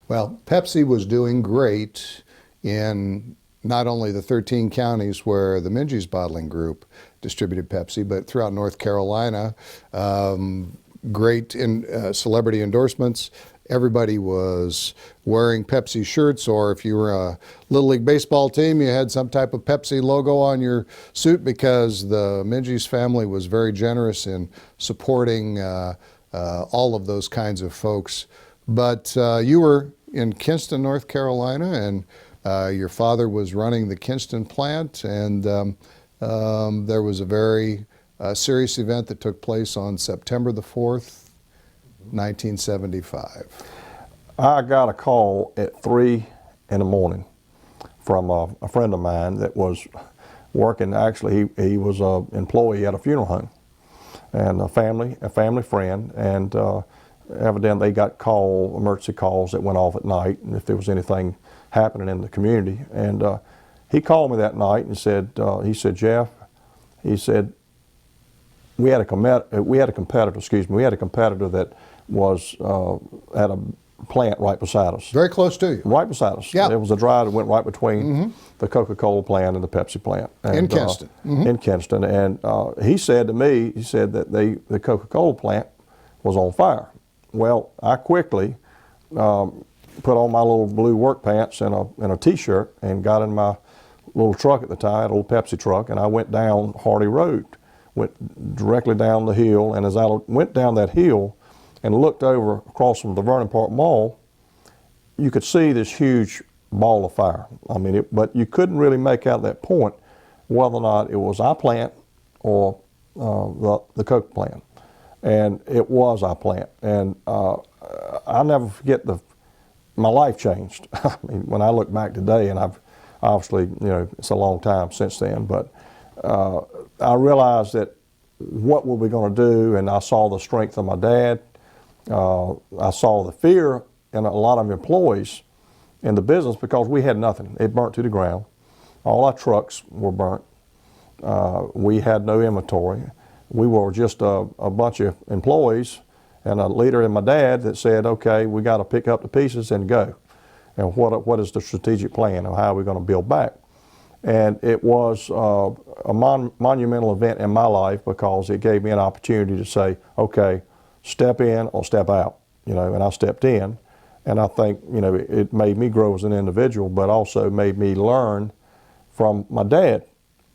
Well, Pepsi was doing great in not only the 13 counties where the Minges Bottling Group distributed Pepsi, but throughout North Carolina. Great celebrity endorsements. Everybody was wearing Pepsi shirts, or if you were a Little League baseball team, you had some type of Pepsi logo on your suit, because the Minges family was very generous in supporting all of those kinds of folks. But you were in Kinston, North Carolina, and your father was running the Kinston plant, and there was a very serious event that took place on September the 4th, 1975. I got a call at 3 in the morning from a friend of mine that was working. Actually, he was an employee at a funeral home, and a family friend, and evidently they got emergency calls that went off at night, and if there was anything happening in the community. And he called me that night and said, Jeff, he said, we had a competitor that was at a plant right beside us. Very close to you. Right beside us. Yeah. There was a drive that went right between the Coca-Cola plant and the Pepsi plant. And, in Kinston. In Kinston. And he said to me, he said that the Coca-Cola plant was on fire. Well, I quickly put on my little blue work pants and a t-shirt and got in my little truck at the time, an old Pepsi truck, and I went down Hardy Road, went directly down the hill. And as I went down that hill and looked over across from the Vernon Park Mall, you could see this huge ball of fire. I mean, but you couldn't really make out at that point whether or not it was our plant or the Coke plant. And it was our plant. And I'll never forget my life changed. I mean, when I look back today, and I've obviously, it's a long time since then, but I realized that what were we going to do, and I saw the strength of my dad. I saw the fear in a lot of employees in the business, because we had nothing. It burnt to the ground. All our trucks were burnt. We had no inventory. We were just a bunch of employees and a leader and my dad that said, okay, we got to pick up the pieces and go. And what is the strategic plan, or how are we going to build back? And it was a monumental event in my life, because it gave me an opportunity to say, okay, step in or step out, and I stepped in. And I think, it made me grow as an individual, but also made me learn from my dad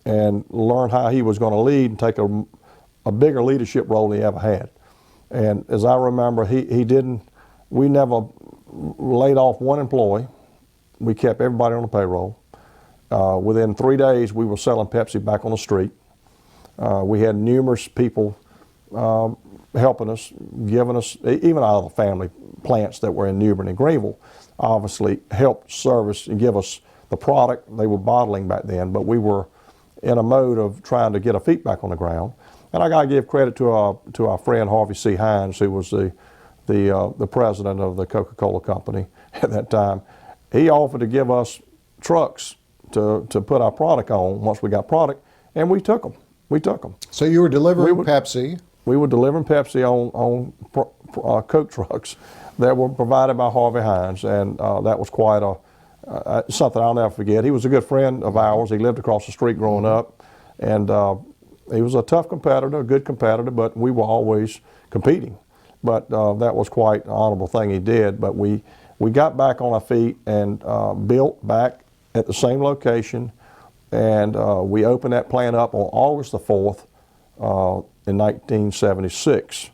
and learn how he was going to lead and take a bigger leadership role than he ever had. And as I remember, we never laid off one employee. We kept everybody on the payroll. Within 3 days, we were selling Pepsi back on the street. We had numerous people helping us, giving us, even out of the family plants that were in New Bern and Greenville, obviously helped service and give us the product. They were bottling back then, but we were in a mode of trying to get our feet back on the ground. And I got to give credit to our friend Harvey C. Hines, who was the president of the Coca-Cola company at that time. He offered to give us trucks to put our product on once we got product, and we took them. So you were delivering Pepsi. We were delivering Pepsi on Coke trucks that were provided by Harvey Hines, and that was quite something I'll never forget. He was a good friend of ours. He lived across the street growing up, and he was a tough competitor, a good competitor, but we were always competing. But that was quite an honorable thing he did. But we got back on our feet and built back at the same location, and we opened that plant up on August the 4th in 1976.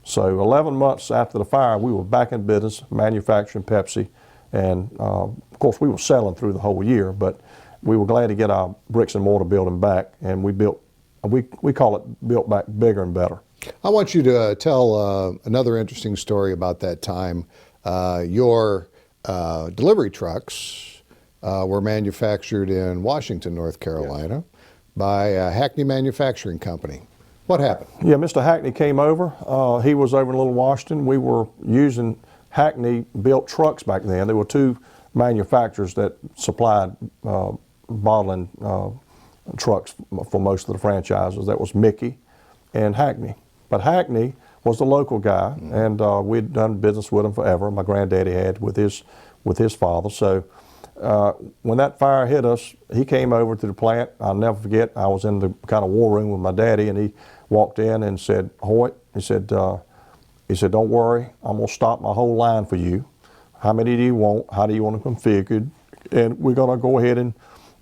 So 11 months after the fire, we were back in business, manufacturing Pepsi, and of course we were selling through the whole year, but we were glad to get our bricks and mortar building back, and we call it built back bigger and better. I want you to tell another interesting story about that time. Your delivery trucks were manufactured in Washington, North Carolina, by Hackney Manufacturing Company. What happened? Yeah, Mr. Hackney came over. He was over in Little Washington. We were using Hackney-built trucks back then. There were two manufacturers that supplied bottling trucks for most of the franchises. That was Mickey and Hackney. But Hackney was the local guy, and we'd done business with him forever. My granddaddy had with his father. So when that fire hit us, he came over to the plant. I'll never forget. I was in the kind of war room with my daddy, and he walked in and said, "Hoyt," he said, "Don't worry. I'm gonna stop my whole line for you. How many do you want? How do you want them configured? And we're gonna go ahead and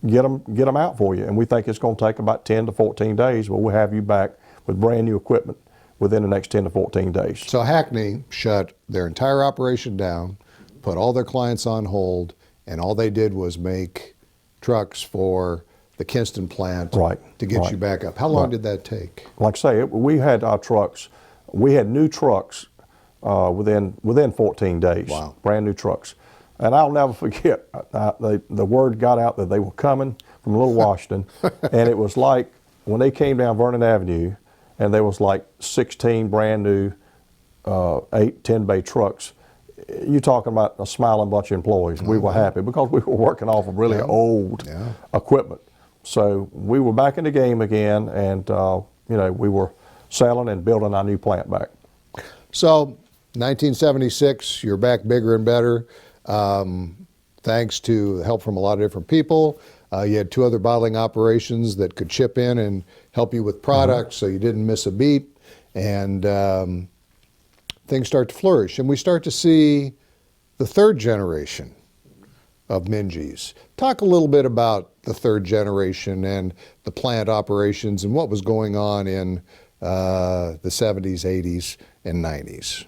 get them out for you. And we think it's gonna take about 10 to 14 days, but we'll have you back with brand new equipment within the next 10 to 14 days." So Hackney shut their entire operation down, put all their clients on hold, and all they did was make trucks for the Kinston plant to get you back up. How long did that take? Like I say, we had our trucks. We had new trucks within 14 days. Wow. Brand new trucks. And I'll never forget, the word got out that they were coming from Little Washington, and it was like when they came down Vernon Avenue, and there was like 16 brand new 8, 10 bay trucks. You're talking about a smiling bunch of employees. We were happy because we were working off of really old equipment. So we were back in the game again, and we were selling and building our new plant back. So 1976, you're back bigger and better, thanks to help from a lot of different people. You had 2 other bottling operations that could chip in and help you with products, so you didn't miss a beat, and things start to flourish. And we start to see the 3rd generation of Minges. Talk a little bit about the 3rd generation and the plant operations and what was going on in the 70s, 80s, and 90s.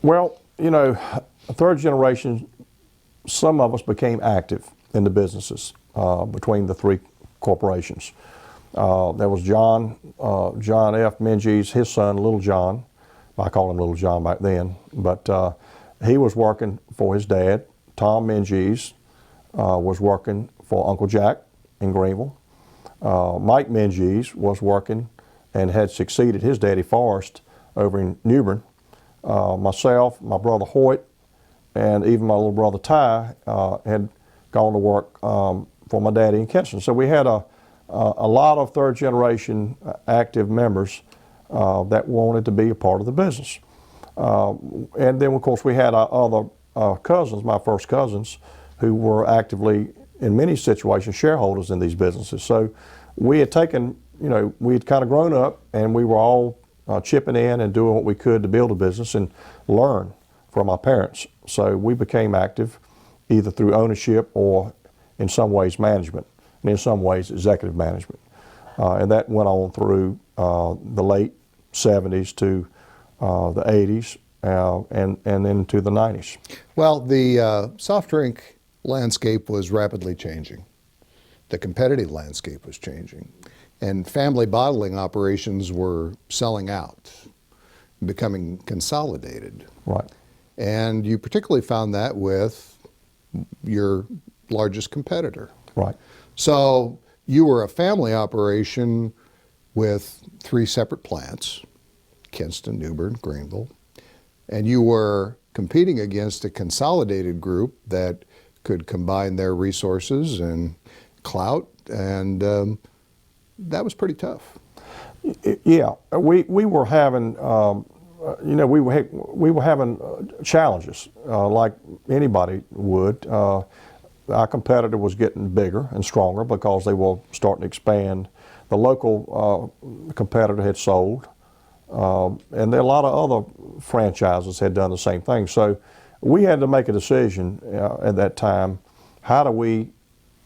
Well, 3rd generation, some of us became active in the businesses between the 3 corporations. There was John F. Menzies, his son, Little John. I called him Little John back then, but he was working for his dad. Tom Menzies was working for Uncle Jack in Greenville. Mike Menzies was working and had succeeded his daddy Forrest over in New Bern. Myself, my brother Hoyt, and even my little brother Ty had gone to work for my daddy in Kinston. So we had a lot of 3rd generation active members that wanted to be a part of the business. And then of course we had our other cousins, my first cousins, who were actively, in many situations, shareholders in these businesses. So we had taken, we had kind of grown up, and we were all chipping in and doing what we could to build a business and learn from our parents. So we became active either through ownership or in some ways management, and in some ways executive management. And that went on through the late 70s to the 80s and into the 90s. Well, the soft drink landscape was rapidly changing. The competitive landscape was changing. And family bottling operations were selling out, becoming consolidated. Right. And you particularly found that with your largest competitor. Right. So you were a family operation with 3 separate plants, Kinston, New Bern, Greenville, and you were competing against a consolidated group that could combine their resources and clout, and that was pretty tough. Yeah, we were having, we were having challenges like anybody would. Our competitor was getting bigger and stronger because they were starting to expand. The local competitor had sold, and there a lot of other franchises had done the same thing. So we had to make a decision at that time. How do we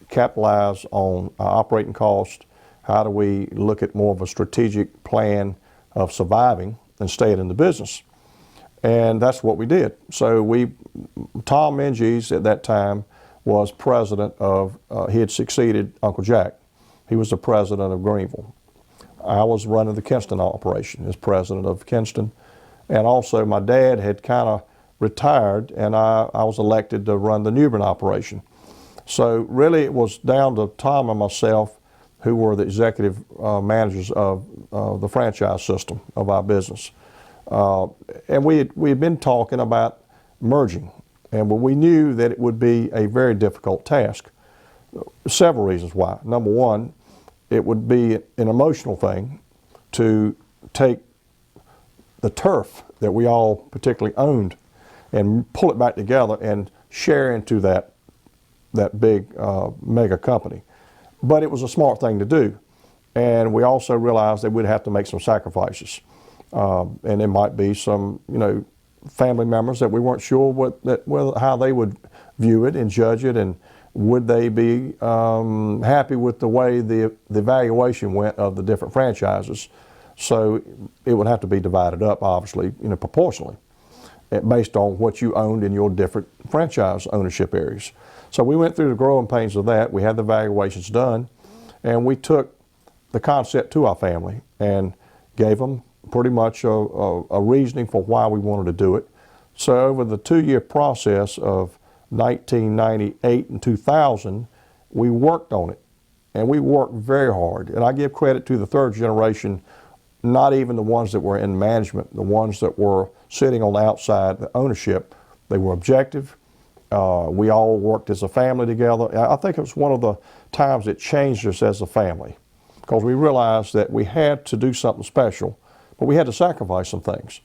capitalize on our operating costs? How do we look at more of a strategic plan of surviving and staying in the business? And that's what we did. So Tom Menzies at that time was president of, he had succeeded Uncle Jack. He was the president of Greenville. I was running the Kinston operation as president of Kinston. And also my dad had kind of retired, and I was elected to run the New Bern operation. So really it was down to Tom and myself, who were the executive managers of the franchise system of our business. And we had been talking about merging, and we knew that it would be a very difficult task. Several reasons why. Number one, it would be an emotional thing to take the turf that we all particularly owned and pull it back together and share into that big mega company. But it was a smart thing to do. And we also realized that we'd have to make some sacrifices. And there might be some, family members that we weren't sure how they would view it and judge it, and would they be happy with the way the valuation went of the different franchises. So it would have to be divided up, obviously, proportionally, based on what you owned in your different franchise ownership areas. So we went through the growing pains of that. We had the valuations done, and we took the concept to our family and gave them pretty much a reasoning for why we wanted to do it. So over the 2-year process of 1998 and 2000, we worked on it, and we worked very hard. And I give credit to the third generation, not even the ones that were in management, the ones that were sitting on the outside, the ownership. They were objective. We all worked as a family together. I think it was one of the times that changed us as a family, because we realized that we had to do something special, but we had to sacrifice some things.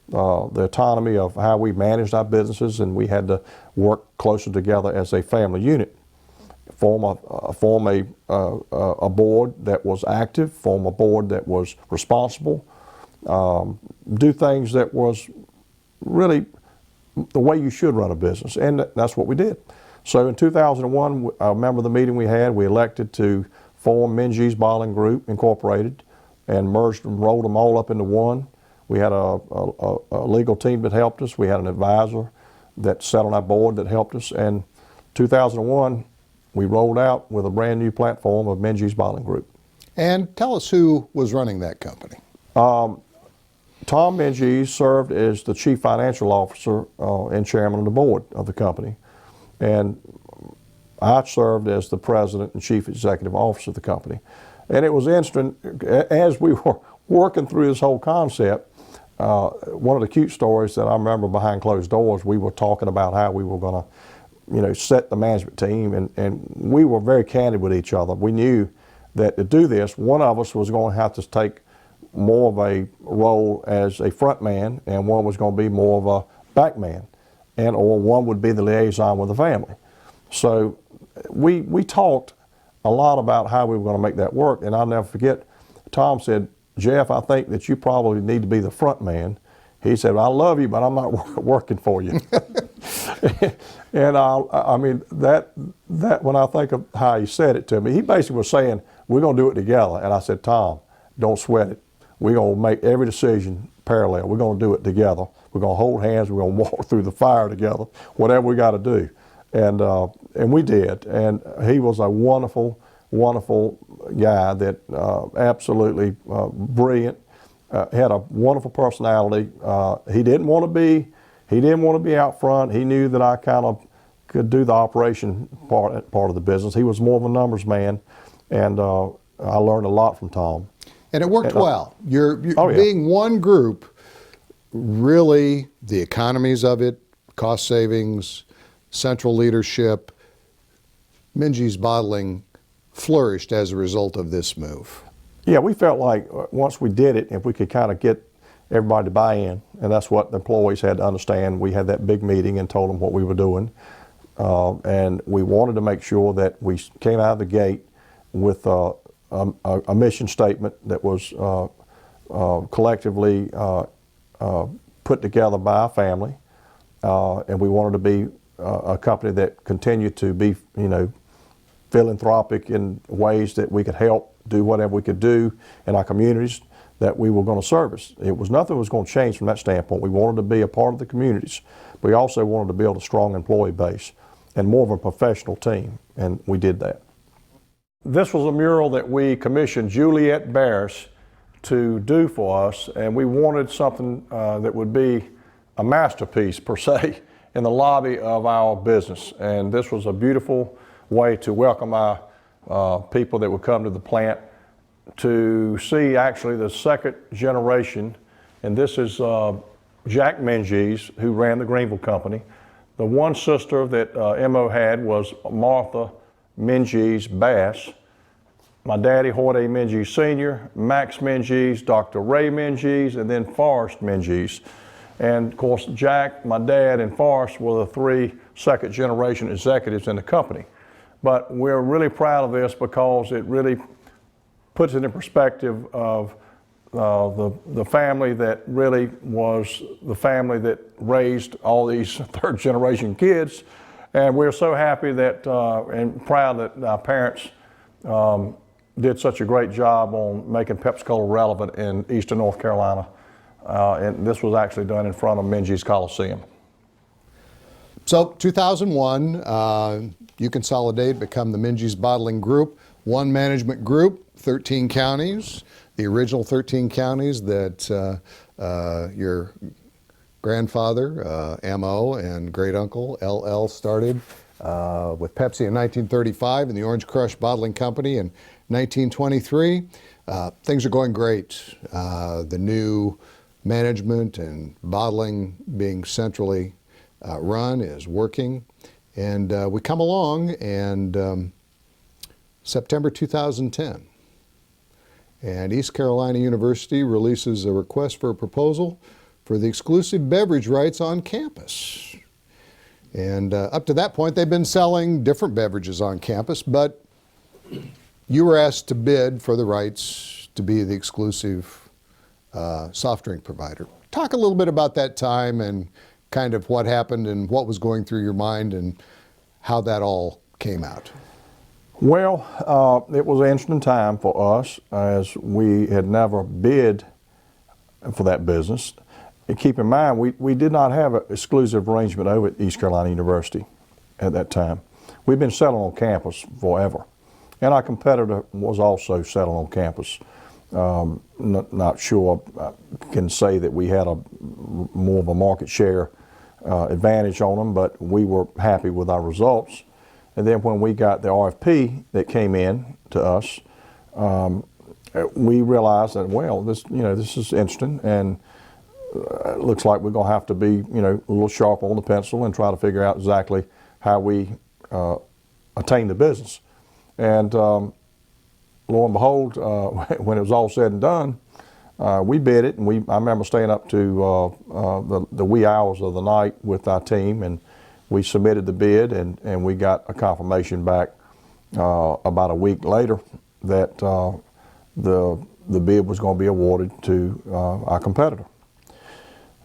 The autonomy of how we managed our businesses, and we had to work closer together as a family unit. Form a board that was active, form a board that was responsible, do things that was really the way you should run a business, and that's what we did. So in 2001, I remember the meeting we had. We elected to form Menzies Bottling Group Incorporated and merged them, rolled them all up into one. We had a legal team that helped us. We had an advisor that sat on our board that helped us. And 2001, we rolled out with a brand new platform of Menzies Bottling Group. And tell us who was running that company. Tom Menzies served as the chief financial officer and chairman of the board of the company. And I served as the president and chief executive officer of the company. And it was interesting, as we were working through this whole concept, one of the cute stories that I remember behind closed doors, we were talking about how we were going to, set the management team, and we were very candid with each other. We knew that to do this, one of us was going to have to take more of a role as a front man, and one was going to be more of a back man, or one would be the liaison with the family. So we talked a lot about how we were going to make that work, and I'll never forget, Tom said, "Jeff, I think that you probably need to be the front man." He said, "I love you, but I'm not working for you." And I mean, that when I think of how he said it to me, he basically was saying, "We're going to do it together." And I said, "Tom, don't sweat it. We're going to make every decision parallel. We're going to do it together. We're going to hold hands. We're going to walk through the fire together, whatever we got to do." And we did. And he was a wonderful, wonderful guy that absolutely brilliant. Had a wonderful personality. He didn't want to be out front. He knew that I kind of could do the operation part of the business. He was more of a numbers man, and I learned a lot from Tom. And it worked well. You're Oh, yeah. being one group, really the economies of it, cost savings, central leadership, Minges Bottling flourished as a result of this move. Yeah, we felt like once we did it, if we could kind of get everybody to buy in, and that's what the employees had to understand. We had that big meeting and told them what we were doing, and we wanted to make sure that we came out of the gate with a mission statement that was collectively put together by our family, and we wanted to be a company that continued to be, philanthropic in ways that we could help do whatever we could do in our communities that we were going to service. Nothing was going to change from that standpoint. We wanted to be a part of the communities. We also wanted to build a strong employee base and more of a professional team, and we did that. This was a mural that we commissioned Juliet Bears to do for us, and we wanted something that would be a masterpiece per se in the lobby of our business. And this was a beautiful way to welcome our people that would come to the plant to see actually the second generation. And this is Jack Menzies, who ran the Greenville company. The one sister that M.O. had was Martha Menzies Bass, my daddy, Hoyt A. Menzies Sr., Max Menzies, Dr. Ray Menzies, and then Forrest Menzies. And of course, Jack, my dad, and Forrest were the three second-generation executives in the company. But we're really proud of this because it really puts it in perspective of the family that really was the family that raised all these third-generation kids. And we're so happy that and proud that our parents did such a great job on making Pepsi Cola relevant in Eastern North Carolina. And this was actually done in front of Menzies Coliseum. So 2001, you consolidate, become the Menzies Bottling Group, one management group, 13 counties, the original 13 counties that your grandfather, M.O., and great uncle, L.L., started with Pepsi in 1935 and the Orange Crush Bottling Company in 1923. Things are going great. The new management and bottling being centrally run is working. And we come along and September 2010, and East Carolina University releases a request for a proposal for the exclusive beverage rights on campus. And up to that point, they've been selling different beverages on campus, but you were asked to bid for the rights to be the exclusive soft drink provider. Talk a little bit about that time and kind of what happened and what was going through your mind and how that all came out. Well, it was an interesting time for us as we had never bid for that business. And keep in mind, we did not have an exclusive arrangement over at East Carolina University at that time. We've been selling on campus forever. And our competitor was also selling on campus. Not sure I can say that we had more of a market share advantage on them, but we were happy with our results. And then when we got the RFP that came in to us, we realized that, well, this is interesting, and it looks like we're going to have to be, a little sharp on the pencil and try to figure out exactly how we attain the business. And lo and behold, when it was all said and done, we bid it, and I remember staying up to the wee hours of the night with our team, and we submitted the bid, and we got a confirmation back about a week later that the bid was going to be awarded to our competitor.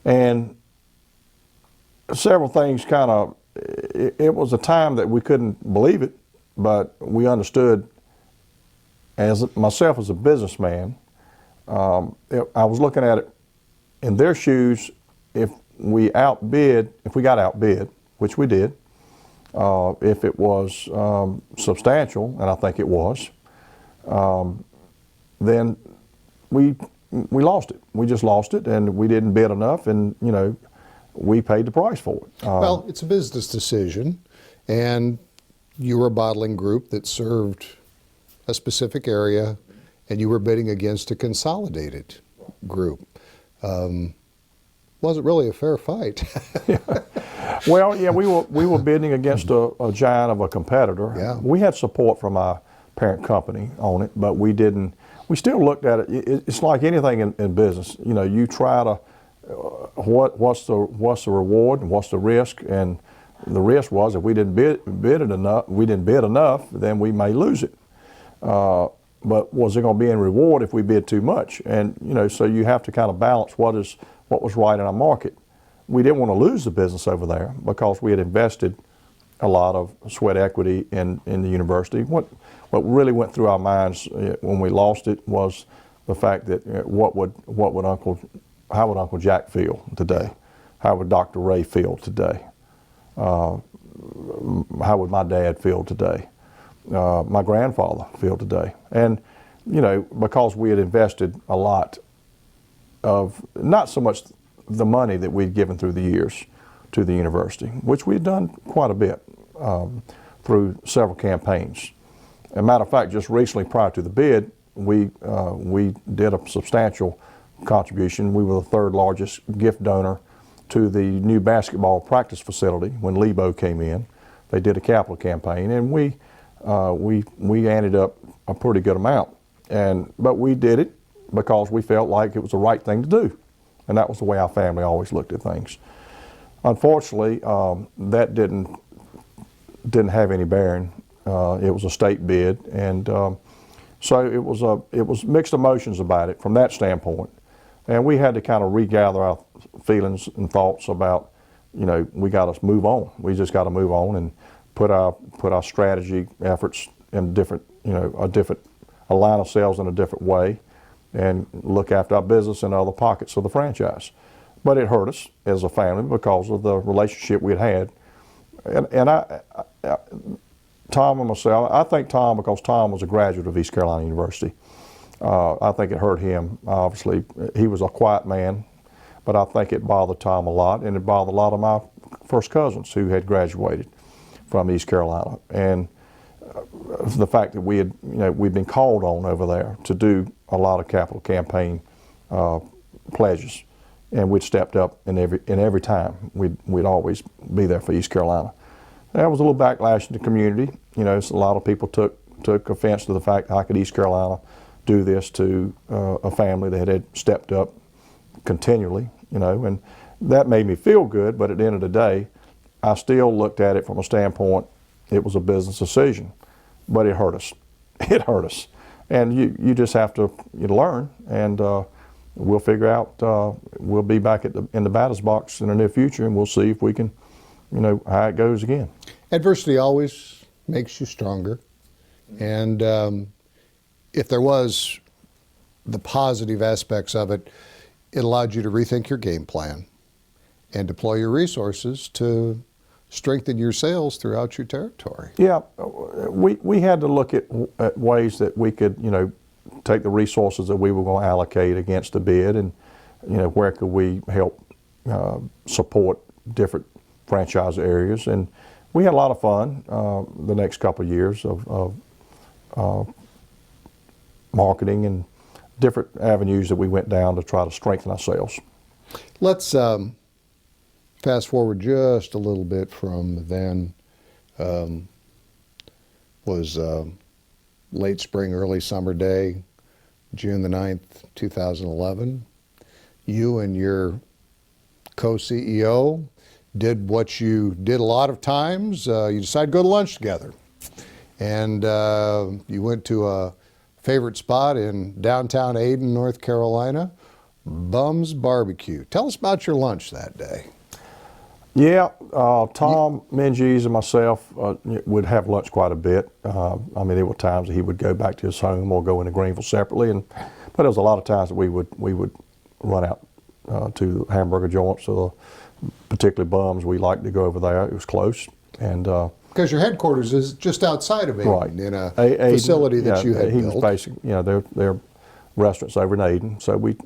And several things it was a time that we couldn't believe it, but we understood, myself as a businessman, I was looking at it in their shoes. If we got outbid, which we did, if it was substantial, and I think it was, then we lost it. We just lost it, and we didn't bid enough, and we paid the price for it. Well, it's a business decision, and you were a bottling group that served a specific area, and you were bidding against a consolidated group. Wasn't really a fair fight. Well, yeah, we were bidding against a giant of a competitor. Yeah. We had support from our parent company on it, but we didn't. We still looked at it. It's like anything in business. You try to what's the reward and what's the risk, and the risk was if we didn't bid enough, then we may lose it. But was it going to be in reward if we bid too much? And so you have to kind of balance what was right in our market. We didn't want to lose the business over there because we had invested a lot of sweat equity in the university. What really went through our minds when we lost it was the fact that how would Uncle Jack feel today? How would Dr. Ray feel today? How would my dad feel today? My grandfather feel today? And because we had invested a lot of, not so much the money that we'd given through the years to the university, which we had done quite a bit through several campaigns. As a matter of fact, just recently prior to the bid, we did a substantial contribution. We were the third largest gift donor to the new basketball practice facility when Lebo came in. They did a capital campaign, and we we ended up a pretty good amount. But we did it because we felt like it was the right thing to do. And that was the way our family always looked at things. Unfortunately, that didn't have any bearing. It was a state bid, and so it was mixed emotions about it from that standpoint. And we had to kind of regather our feelings and thoughts about, we got to move on. We just got to move on and put our strategy efforts in different, a line of sales in a different way, and look after our business and other pockets of the franchise. But it hurt us as a family because of the relationship we'd had. And Tom and myself, I think Tom, because Tom was a graduate of East Carolina University, I think it hurt him. Obviously, he was a quiet man, but I think it bothered Tom a lot, and it bothered a lot of my first cousins who had graduated from East Carolina. And the fact that we'd been called on over there to do a lot of capital campaign pledges, and we'd stepped up in every time. We'd always be there for East Carolina. There was a little backlash in the community. So a lot of people took offense to the fact how could East Carolina do this to a family that had stepped up continually, and that made me feel good. But at the end of the day, I still looked at it from a standpoint, it was a business decision, but it hurt us. It hurt us. And you just have to learn, and we'll figure out, we'll be back in the batter's box in the near future, and we'll see if we can, how it goes again. Adversity always makes you stronger. And if there was the positive aspects of it, it allowed you to rethink your game plan and deploy your resources to strengthen your sales throughout your territory. Yeah, we had to look at ways that we could, take the resources that we were going to allocate against the bid, and, where could we help support different franchise areas. And we had a lot of fun the next couple of years of marketing and different avenues that we went down to try to strengthen our sales. Let's fast forward just a little bit from then. Was late spring, early summer day, June the 9th, 2011. You and your co-CEO did what you did a lot of times. You decided to go to lunch together. And you went to a favorite spot in downtown Ayden, North Carolina, Bum's Barbecue. Tell us about your lunch that day. Yeah, Tom Menzies and myself would have lunch quite a bit. There were times that he would go back to his home or go into Greenville separately, but there was a lot of times that we would run out to hamburger joints, or particularly Bum's. We liked to go over there. It was close, and because your headquarters is just outside of Ayden, right, in a facility that you had built. He was basically, their restaurants over in Ayden. So we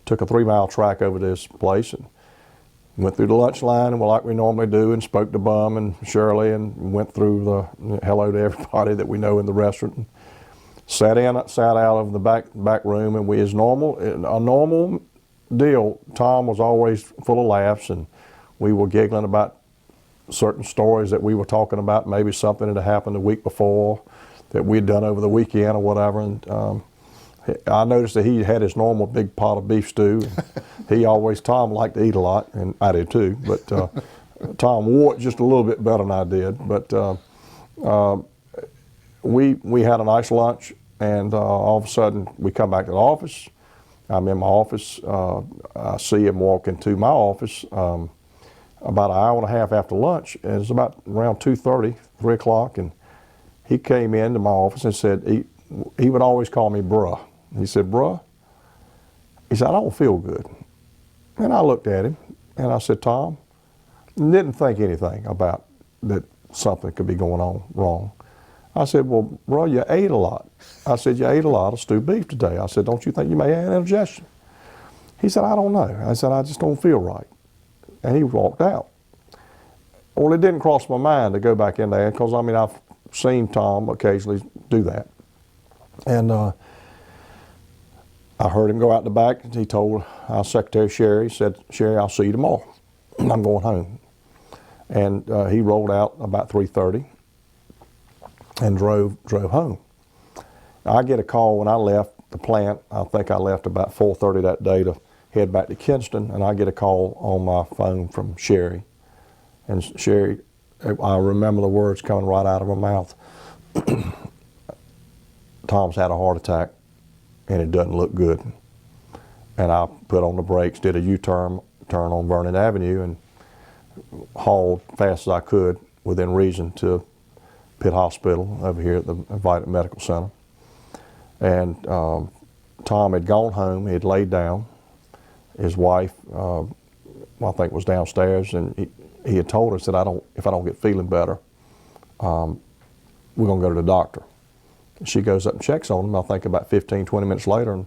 took a 3-mile track over to this place and went through the lunch line, and like we normally do, and spoke to Bum and Shirley, and went through the hello to everybody that we know in the restaurant, and sat out of the back room, and we, as normal, a normal deal, Tom was always full of laughs, and we were giggling about certain stories that we were talking about, maybe something that had happened the week before that we'd done over the weekend or whatever. And I noticed that he had his normal big pot of beef stew. Tom liked to eat a lot, and I did too, but Tom wore it just a little bit better than I did. But we had a nice lunch, and all of a sudden we come back to the office. I'm in my office. I see him walk into my office about an hour and a half after lunch, and it's about around 2:30, 3 o'clock, and he came into my office and said, he would always call me bruh. He said, bruh, he said, I don't feel good. And I looked at him, and I said, Tom, didn't think anything about that something could be going on wrong. I said, well, bro, you ate a lot. I said, you ate a lot of stewed beef today. I said, don't you think you may have indigestion? He said, I don't know. I said, I just don't feel right. And he walked out. Well, it didn't cross my mind to go back in there, because, I've seen Tom occasionally do that. And I heard him go out the back. He told our secretary, Sherry, said, Sherry, I'll see you tomorrow. I'm going home. And he rolled out about 3:30. and drove home. I get a call when I left the plant. I think I left about 4:30 that day to head back to Kinston, and I get a call on my phone from Sherry. And Sherry, I remember the words coming right out of her mouth. Tom's had a heart attack, and it doesn't look good. And I put on the brakes, did a U-turn on Vernon Avenue, and hauled fast as I could within reason to Pitt Hospital over here at the Invited Medical Center. And Tom had gone home. He had laid down. His wife, I think, was downstairs, and he had told us that if I don't get feeling better, we're going to go to the doctor. She goes up and checks on him. I think about 15, 20 minutes later, and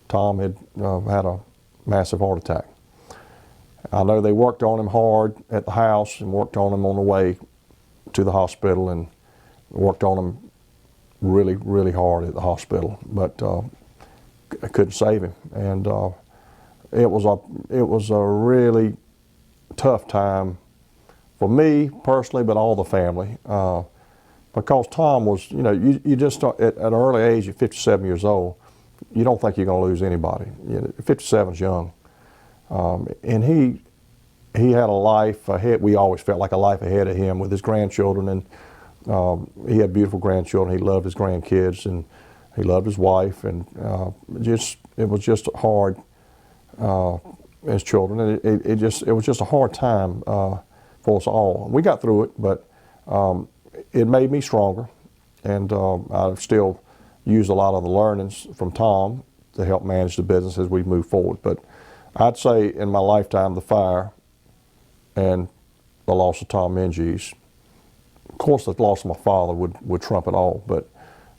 Tom had had a massive heart attack. I know they worked on him hard at the house and worked on him on the way to the hospital, and worked on him really, really hard at the hospital, but I couldn't save him. And it was a really tough time for me personally, but all the family, because Tom was, you just start at an early age, at 57 years old, you don't think you're going to lose anybody. 57's young, and he had a life ahead. We always felt like a life ahead of him with his grandchildren, and he had beautiful grandchildren. He loved his grandkids, and he loved his wife, and it was just hard as children. And it was just a hard time for us all. We got through it, but it made me stronger, and I've still used a lot of the learnings from Tom to help manage the business as we move forward. But I'd say in my lifetime, the fire and the loss of Tom Menzies, of course the loss of my father would trump it all, but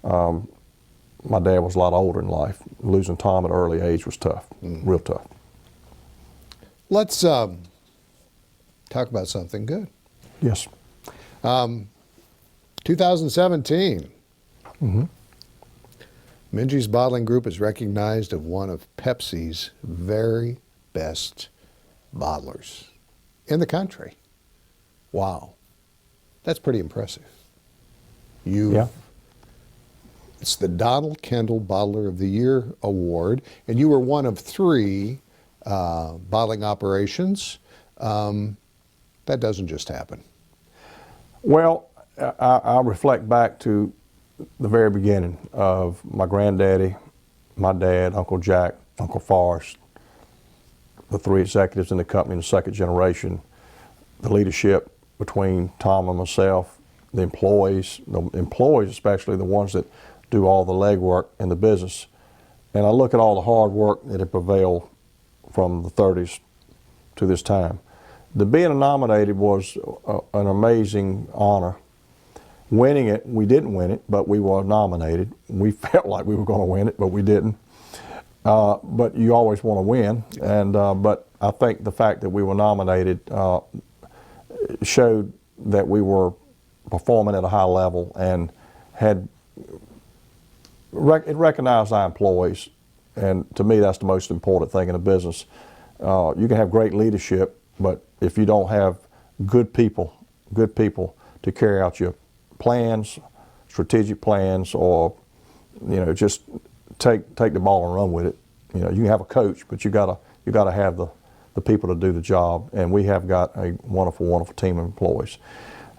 my dad was a lot older in life. Losing Tom at an early age was tough, real tough. Let's talk about something good. Yes. 2017. Menzies Bottling Group is recognized as one of Pepsi's very best bottlers in the country. Wow. That's pretty impressive. Yeah. It's the Donald Kendall Bottler of the Year Award, and you were one of 3 bottling operations. That doesn't just happen. Well, I reflect back to the very beginning of my granddaddy, my dad, Uncle Jack, Uncle Forrest, the 3 executives in the company in the second generation, the leadership between Tom and myself, the employees especially, the ones that do all the legwork in the business. And I look at all the hard work that had prevailed from the 30s to this time. The being nominated was an amazing honor. Winning it, we didn't win it, but we were nominated. We felt like we were going to win it, but we didn't. But you always want to win, and but I think the fact that we were nominated showed that we were performing at a high level, and it recognized our employees, and to me that's the most important thing in a business. You can have great leadership, but if you don't have good people to carry out your plans, strategic plans, or just take the ball and run with it. You can have a coach, but you gotta have the people to do the job, and we have got a wonderful team of employees.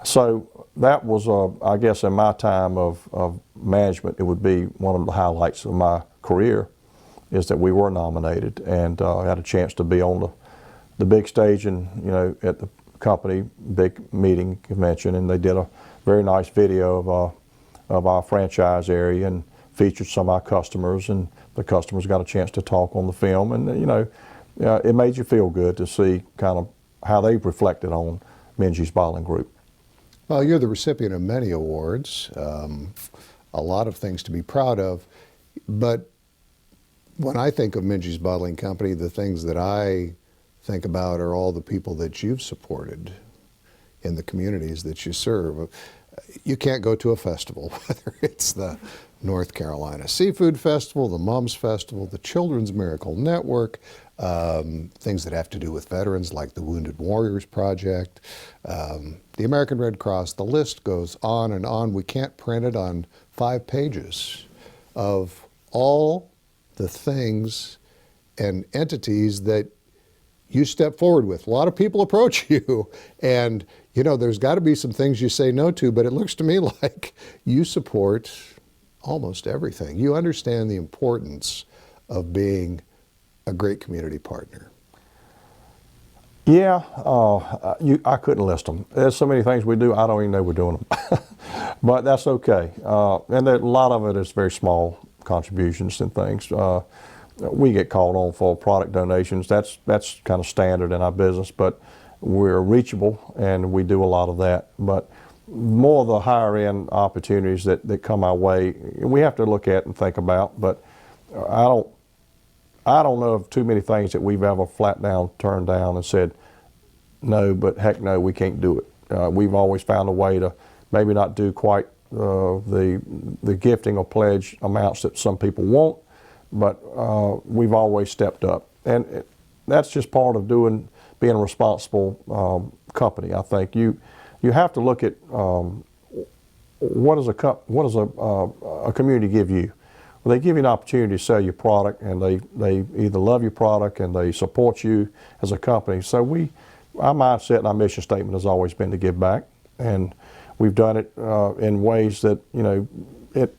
So that was, I guess, in my time of management, it would be one of the highlights of my career, is that we were nominated, and I had a chance to be on the big stage and at the company big meeting convention, and they did a very nice video of our franchise area and featured some of our customers, and the customers got a chance to talk on the film, and it made you feel good to see kind of how they reflected on Minges Bottling Group. Well, you're the recipient of many awards, a lot of things to be proud of, but when I think of Minges Bottling Company, the things that I think about are all the people that you've supported in the communities that you serve. You can't go to a festival, whether it's the North Carolina Seafood Festival, the Mums Festival, the Children's Miracle Network, things that have to do with veterans like the Wounded Warriors Project, the American Red Cross. The list goes on and on. We can't print it on 5 pages of all the things and entities that you step forward with. A lot of people approach you, and you know, there's got to be some things you say no to, but it looks to me like you support almost everything. You understand the importance of being a great community partner. Yeah, I couldn't list them. There's so many things we do, I don't even know we're doing them. But that's okay. And a lot of it is very small contributions and things. We get called on for product donations. That's kind of standard in our business, but we're reachable and we do a lot of that. But more of the higher end opportunities that come our way, we have to look at and think about. But I don't know of too many things that we've ever flat down turned down and said, no, but heck no, we can't do it. We've always found a way to maybe not do quite the gifting or pledge amounts that some people want, but we've always stepped up. And that's just part of being a responsible company. I think you have to look at what does a community give you? Well, they give you an opportunity to sell your product, and they either love your product and they support you as a company. So our mindset and our mission statement has always been to give back, and we've done it in ways that, you know,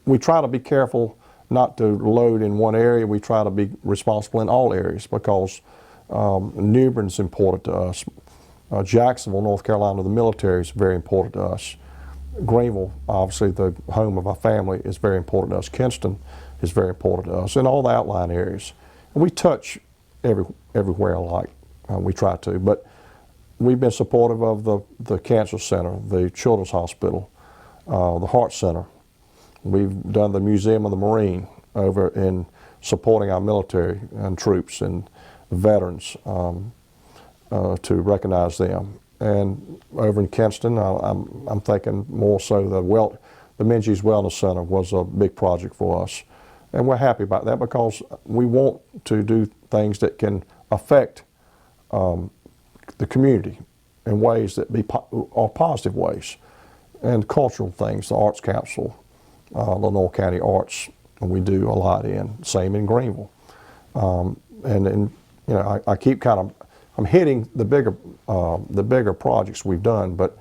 we try to be careful not to load in one area. We try to be responsible in all areas because New Bern's important to us. Jacksonville, North Carolina, the military is very important to us. Greenville, obviously the home of our family, is very important to us. Kinston is very important to us, and all the outlying areas. And we touch everywhere alike. We try to, but we've been supportive of the Cancer Center, the Children's Hospital, the Heart Center. We've done the Museum of the Marine over in supporting our military and troops and veterans to recognize them. And over in Kinston, I'm thinking more so the Menzies Wellness Center was a big project for us. And we're happy about that because we want to do things that can affect the community in ways that are positive ways, and cultural things. The Arts Council, Lenore County Arts, and we do a lot in. Same in Greenville, and you know, I keep I'm hitting the bigger projects we've done, but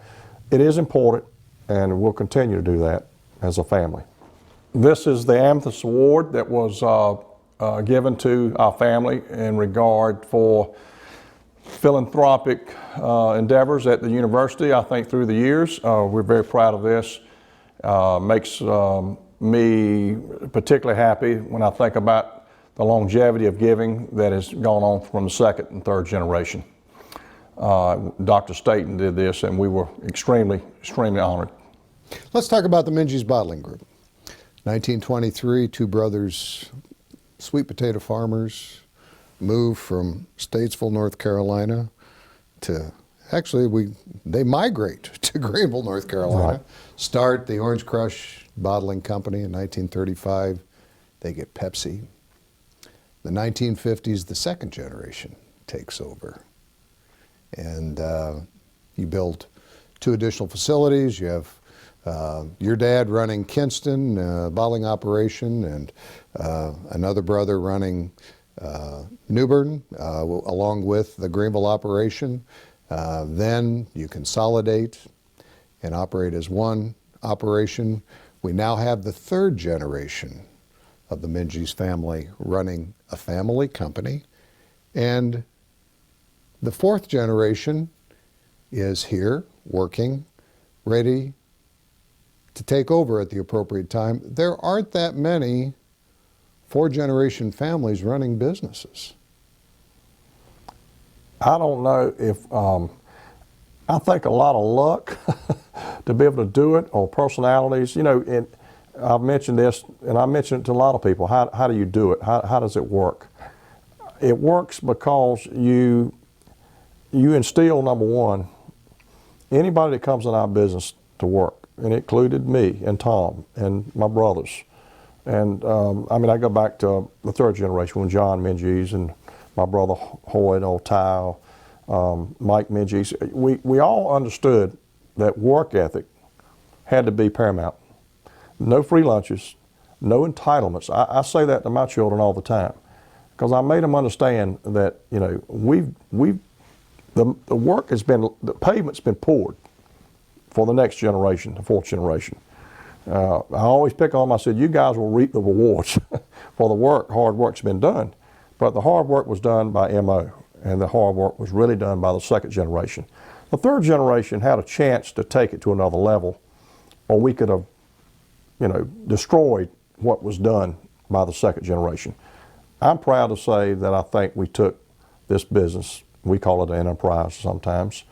it is important, and we'll continue to do that as a family. This is the Amethyst Award that was given to our family in regard for philanthropic endeavors at the university, I think, through the years. We're very proud of this. Makes me particularly happy when I think about the longevity of giving that has gone on from the second and third generation. Dr. Staten did this, and we were extremely, extremely honored. Let's talk about the Minges Bottling Group. 1923, two brothers, sweet potato farmers, moved from Statesville, North Carolina to, actually they migrate to Greenville, North Carolina, right. Start the Orange Crush Bottling Company in 1935. They get Pepsi. The 1950s, the second generation takes over. And you build 2 additional facilities. You have your dad running Kinston bottling operation, and another brother running New Bern, along with the Greenville operation. Then you consolidate and operate as one operation. We now have the 3rd generation of the Minges family running a family company, and the 4th generation is here working, ready to take over at the appropriate time. There aren't that many 4th-generation families running businesses. I don't know if, I think a lot of luck to be able to do it, or personalities. You know, I've mentioned this, and I mention it to a lot of people. How do you do it? How does it work? It works because you instill, number one, anybody that comes in our business to work, and it included me and Tom and my brothers, And I mean, I go back to the third generation when John Menzies and my brother Hoyt, old Ty, Mike Menzies, we all understood that work ethic had to be paramount. No free lunches, no entitlements. I say that to my children all the time because I made them understand that, you know, the work has been, the pavement's been poured for the next generation, the fourth generation. I always pick on them. I said, you guys will reap the rewards for the work, hard work's been done. But the hard work was done by MO, and the hard work was really done by the second generation. The third generation had a chance to take it to another level, or we could have, you know, destroyed what was done by the second generation. I'm proud to say that I think we took this business, we call it an enterprise sometimes,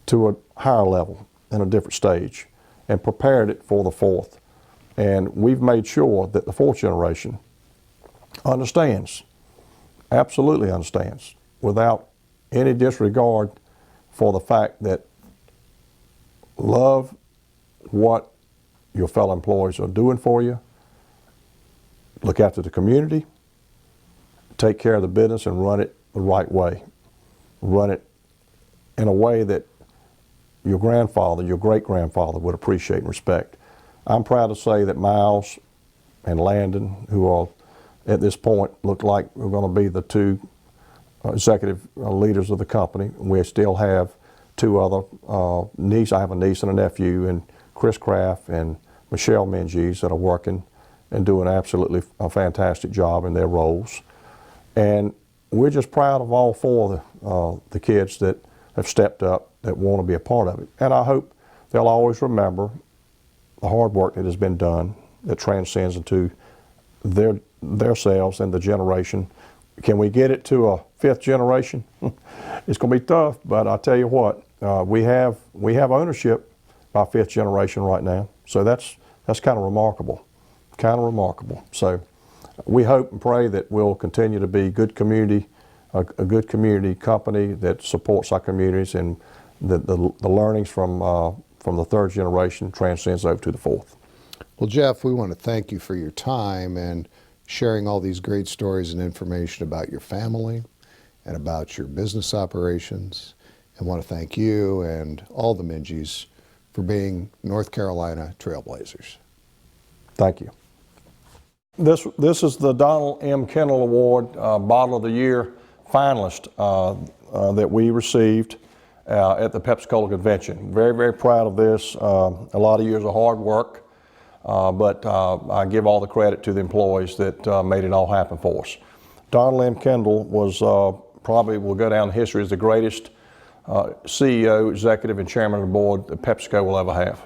to a higher level and a different stage, and prepared it for the fourth. And we've made sure that the fourth generation understands, absolutely understands, without any disregard for the fact that love what your fellow employees are doing for you, look after the community, take care of the business and run it the right way. Run it in a way that your grandfather, your great-grandfather would appreciate and respect. I'm proud to say that Miles and Landon, who are at this point look like we're going to be the two executive leaders of the company. We still have two other nieces. I have a niece and a nephew, and Chris Kraft and Michelle Menzies that are working and doing absolutely a fantastic job in their roles. And we're just proud of all four of the kids that have stepped up, that want to be a part of it. And I hope they'll always remember the hard work that has been done that transcends into their selves and the generation. Can we get it to a fifth generation? It's going to be tough, but I tell you what, we have ownership by fifth generation right now. So that's kind of remarkable, So we hope and pray that we'll continue to be good community, a good community company that supports our communities, and the learnings from the third generation transcends over to the fourth. Well, Jeff, we want to thank you for your time and sharing all these great stories and information about your family and about your business operations. And want to thank you and all the Minges for being North Carolina Trailblazers. Thank you. This is the Donald M. Kendall Award, Bottle of the Year finalist that we received at the Pepsi Cola convention. Very, very proud of this. A lot of years of hard work, but I give all the credit to the employees that made it all happen for us. Donald M. Kendall was probably will go down in history as the greatest CEO, executive, and chairman of the board that PepsiCo will ever have.